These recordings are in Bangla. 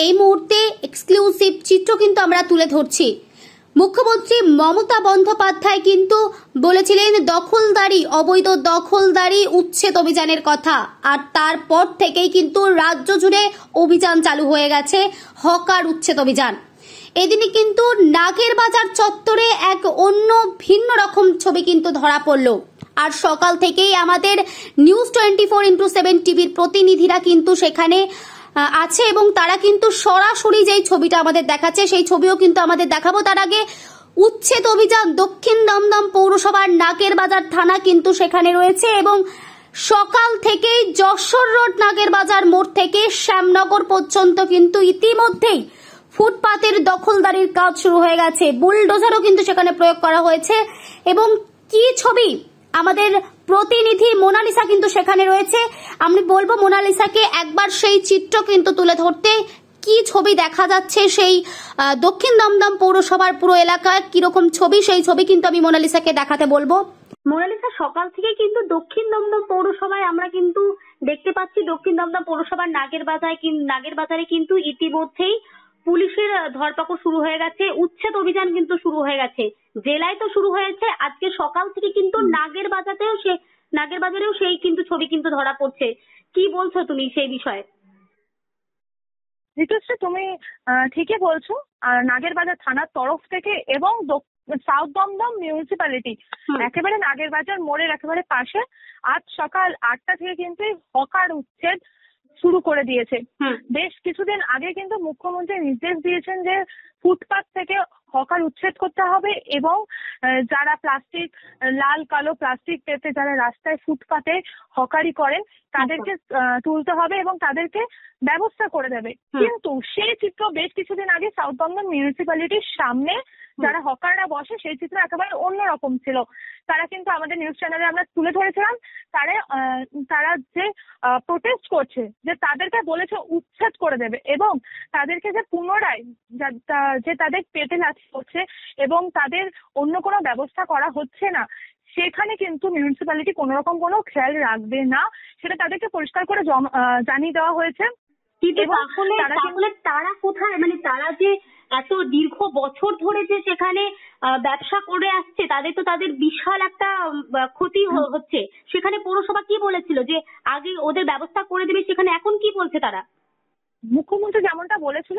এই মুহূর্তে এক্সক্লুসিভ চিত্র কিন্তু আমরা তুলে ধরছি। মুখ্যমন্ত্রী মমতা বন্দ্যোপাধ্যায় কিন্তু বলেছিলেন দখলদারি, অবৈধ দখলদারি উচ্ছেদ অভিযানের কথা, আর তারপর থেকেই কিন্তু রাজ্য জুড়ে অভিযান চালু হয়ে গেছে, হকার উচ্ছেদ অভিযান। এদিনই কিন্তু নাগের বাজার চত্বরে এক অন্য ভিন্ন রকম ছবি কিন্তু ধরা পড়ল। আর সকাল থেকেই আমাদের নিউজ 24x7 টিভির প্রতিনিধিরা কিন্তু সেখানে আছে এবং তারা কিন্তু সরাসরি যেই ছবিটা আমাদের দেখাচ্ছে সেই ছবিও কিন্তু আমাদের দেখাবো। তার আগে উচ্ছেদ অভিযান দক্ষিণ দমদম পৌরসভার নাগের বাজার থানা কিন্তু সেখানে রয়েছে এবং সকাল থেকেই যশোর রোড নাগের বাজার মোড় থেকে শ্যামনগর পর্যন্ত কিন্তু ইতিমধ্যেই ফুটপাতের দখলদারির কাজ শুরু হয়ে গেছে। বুলডোজারও কিন্তু সেখানে প্রয়োগ করা হয়েছে এবং কি ছবি, আমাদের প্রতিনিধি মোনালিসা কিন্তু সেখানে রয়েছে। আমি বলবো মোনালিসাকে একবার সেই চিত্র কিন্তু তুলে ধরতে, কি ছবি দেখা যাচ্ছে সেই দক্ষিণ দমদম পৌরসভার পুরো এলাকায় কিরকম ছবি, সেই ছবি কিন্তু আমি মোনালিসাকে দেখাতে বলবো। মোনালিসা, সকাল থেকে কিন্তু দক্ষিণ দমদম পৌরসভায় আমরা কিন্তু দেখতে পাচ্ছি দক্ষিণ দমদম পৌরসভার নাগের বাজারে কিন্তু ইতিমধ্যেই পুলিশের ধরপাকড় শুরু হয়ে গেছে, উচ্ছেদ অভিযান কিন্তু শুরু হয়ে গেছে। জেলায় তো শুরু হয়েছে, আজকে সকাল থেকে কিন্তু নাগের বাজারেও সেই কিন্তু ছবি কিন্তু ধরা পড়ছে। কি বলছো তুমি সেই বিষয়ে? ঋতুশ্রী, তুমি ঠিকই বলছো। আর নাগের বাজার থানার তরফ থেকে এবং সাউথ দমদম মিউনিসিপ্যালিটি একেবারে নাগের বাজার মোড়ের একেবারে পাশে আজ সকাল 8টা থেকে কিন্তু হকার উচ্ছেদ শুরু করে দিয়েছে। বেশ কিছুদিন আগে কিন্তু মুখ্যমন্ত্রী নির্দেশ দিয়েছেন যে ফুটপাত থেকে হকার উচ্ছেদ করতে হবে এবং যারা প্লাস্টিক, লাল কালো প্লাস্টিক পেতে যারা রাস্তায় ফুটপাতে হকারি করেন তাদেরকে তুলতে হবে এবং তাদেরকে ব্যবস্থা করে দেবে। কিন্তু সেই চিত্র বেশ কিছুদিন আগে সাউথ দমদম মিউনিসিপ্যালিটির সামনে যারা হকাররা বসে সেই চিত্র একেবারে অন্যরকম ছিল। তারা কিন্তু আমাদের নিউজ চ্যানেলে আমরা তুলে ধরেছিলাম, তারা যে প্রোটেস্ট করছে, যে তাদেরকে বলেছে উচ্ছেদ করে দেবে এবং তাদেরকে যে পুনরায় যে তাদের পেটে লাথি হচ্ছে এবং তাদের অন্য কোনো ব্যবস্থা করা হচ্ছে না, সেখানে কিন্তু মিউনিসিপ্যালিটি কোনো রকম কোনো খেয়াল রাখবে না, সেটা তাদেরকে পরিষ্কার করে জানিয়ে দেওয়া হয়েছে। তারা কোথায়, মানে তারা যে এত দীর্ঘ বছর ধরে যে সেখানে ব্যবসা করে আসছে, তাদের বিশাল একটা ক্ষতি হচ্ছে। সেখানে পৌরসভা কি বলেছিল যে আগে ওদের ব্যবস্থা করে দেবে, সেখানে এখন কি বলছে তারা? মুখ্যমন্ত্রী যেমনটা বলেছিল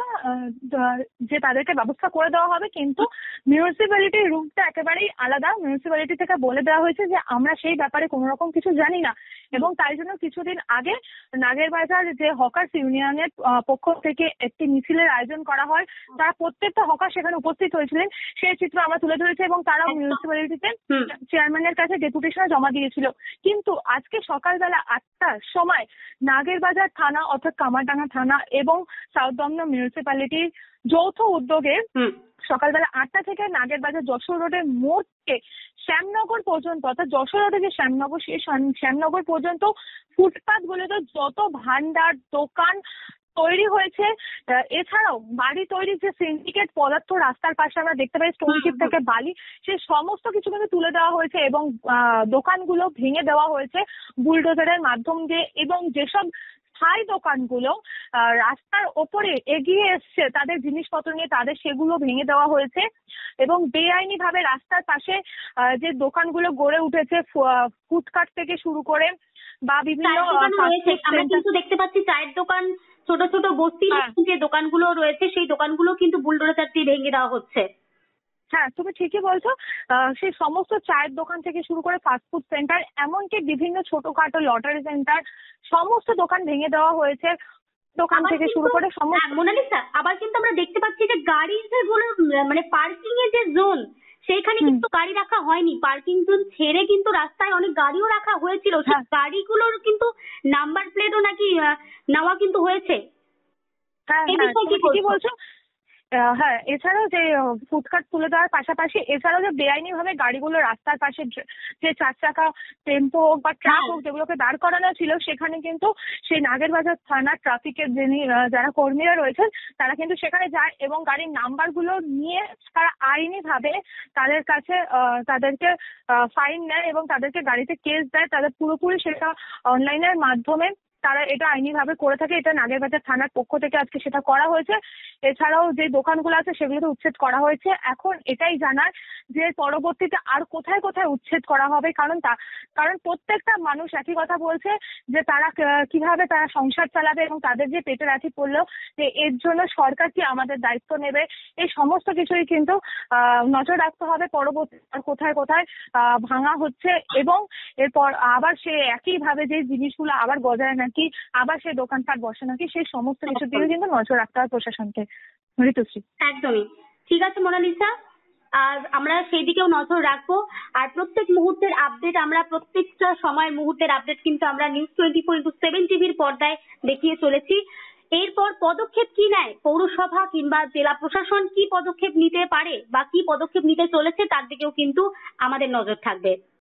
যে তাদেরকে ব্যবস্থা করে দেওয়া হবে, কিন্তু মিউনিসিপ্যালিটির রুটটা একেবারেই আলাদা। মিউনিসিপ্যালিটি থেকে বলে দেওয়া হয়েছে যে আমরা সেই ব্যাপারে কোনো রকম কিছু জানি না এবং তাই জন্য কিছুদিন আগে নাগের বাজার যে হকার্স ইউনিয়নের পক্ষ থেকে একটি মিছিলের আয়োজন করা হয়, তারা প্রত্যেকটা হকার সেখানে উপস্থিত হয়েছিলেন, সেই চিত্র আমরা তুলে ধরেছি এবং তারা মিউনিসিপ্যালিটিতে চেয়ারম্যানের কাছে ডেপুটেশন জমা দিয়েছিল। কিন্তু আজকে সকালবেলা 8টার সময় নাগের বাজার থানা অর্থাৎ কামারডাঙ্গা থানা এবং সাউথ দমদম মিউনিসিপ্যালিটির যৌথ উদ্যোগে সকালবেলা 8টা থেকে নাগের বাজার যশোর রোডের মোড় থেকে শ্যামনগর পর্যন্ত, অর্থাৎ যশোর রোডে যে শ্যামনগর, সেই শ্যামনগর পর্যন্ত ফুটপাত গুলোতে যত ভান্ডার দোকান তৈরি হয়েছে, এছাড়াও বাড়ি তৈরির যে সিন্ডিকেট পদার্থ রাস্তার পাশে আমরা দেখতে পাই, স্টোনশিপ থেকে বালি, সেই সমস্ত কিছু কিন্তু তুলে দেওয়া হয়েছে এবং দোকানগুলো ভেঙে দেওয়া হয়েছে বুলডোজারের মাধ্যম দিয়ে এবং যেসব স্থায়ী দোকানগুলো রাস্তার ওপরে এগিয়ে এসছে তাদের জিনিসপত্র নিয়ে, তাদের সেগুলো ভেঙে দেওয়া হয়েছে এবং বেআইনি ভাবে রাস্তার পাশে যে দোকানগুলো গড়ে উঠেছে ফুটপাত থেকে শুরু করে বা বিভিন্ন আমরা কিন্তু দেখতে পাচ্ছি চায়ের দোকান, ছোট ছোট বস্তির যে দোকানগুলো রয়েছে সেই দোকানগুলো কিন্তু বুলডোজার দিয়ে ভেঙে দেওয়া হচ্ছে। হ্যাঁ, তুমি ঠিকই বলছো। সেই সমস্ত চায়ের দোকান থেকে শুরু করে ফাস্টফুড সেন্টার, এমনকি বিভিন্ন ছোটখাটো লটারি সেন্টার, সমস্ত দোকান ভেঙে দেওয়া হয়েছে। দোকান থেকে শুরু করে সমস্ত। মোনালিসা, আবার কিন্তু আমরা দেখতে পাচ্ছি যে গাড়ির যেগুলো মানে পার্কিং এর যে জোন, সেইখানে কিন্তু গাড়ি রাখা হয়নি। পার্কিং জোন ছেড়ে কিন্তু রাস্তায় অনেক গাড়িও রাখা হয়েছিল, সেই গাড়িগুলোর কিন্তু নাম্বার প্লেটও নাকি নেওয়া কিন্তু হয়েছে। হ্যাঁ, কি বলছো? হ্যাঁ, এছাড়াও যে ফুটপাত তুলে দেওয়ার পাশাপাশি এছাড়াও যে বেআইনি ভাবে গাড়িগুলো রাস্তার পাশে যে 4 চাকা টেম্পো হোক বা ট্রাক হোক যেগুলোকে দাঁড় করানো ছিল, সেখানে কিন্তু সেই নাগের বাজার থানার ট্রাফিকের যারা কর্মীরা রয়েছেন তারা কিন্তু সেখানে যায় এবং গাড়ির নাম্বার গুলো নিয়ে তারা আইনি ভাবে তাদের কাছে তাদেরকে ফাইন নেয় এবং তাদেরকে গাড়িতে কেস দেয়। তাদের পুরোপুরি সেটা অনলাইনের মাধ্যমে তারা এটা আইনিভাবে করে থাকে। এটা নাগেরবাজার থানার পক্ষ থেকে আজকে সেটা করা হয়েছে। এছাড়াও যে দোকানগুলো আছে সেগুলোতে উচ্ছেদ করা হয়েছে। এখন এটাই জানার যে পরবর্তীতে আর কোথায় কোথায় উচ্ছেদ করা হবে, কারণ প্রত্যেকটা মানুষ একই কথা বলছে যে তারা কিভাবে তারা সংসার চালাবে এবং তাদের যে পেটের আঁচি পড়লো, যে এর জন্য সরকার কি আমাদের দায়িত্ব নেবে, এই সমস্ত কিছুই কিন্তু নজর রাখতে হবে। পরবর্তী আর কোথায় কোথায় ভাঙা হচ্ছে এবং এরপর আবার সে একইভাবে যে জিনিসগুলো আবার গজায় নাকি, আবার সে দোকানপাট বসে নাকি, সেই সমস্ত কিছুর দিকে কিন্তু নজর রাখতে হবে প্রশাসনকে। ঋতুশ্রী। একদমই ঠিক আছে মোনালিসা, আর আমরা সেই দিকেও নজর রাখবো। আর প্রত্যেক মুহূর্তের আপডেট, আমরা প্রত্যেকটা সময়ের মুহূর্তের আপডেট কিন্তু আমরা নিউজ 24/7 টিভির পর্দায় দেখিয়ে চলেছি। এরপর পদক্ষেপ কি নেয় পৌরসভা কিংবা জেলা প্রশাসন, কি পদক্ষেপ নিতে পারে বা কি পদক্ষেপ নিতে চলেছে, তার দিকেও কিন্তু আমাদের নজর থাকবে।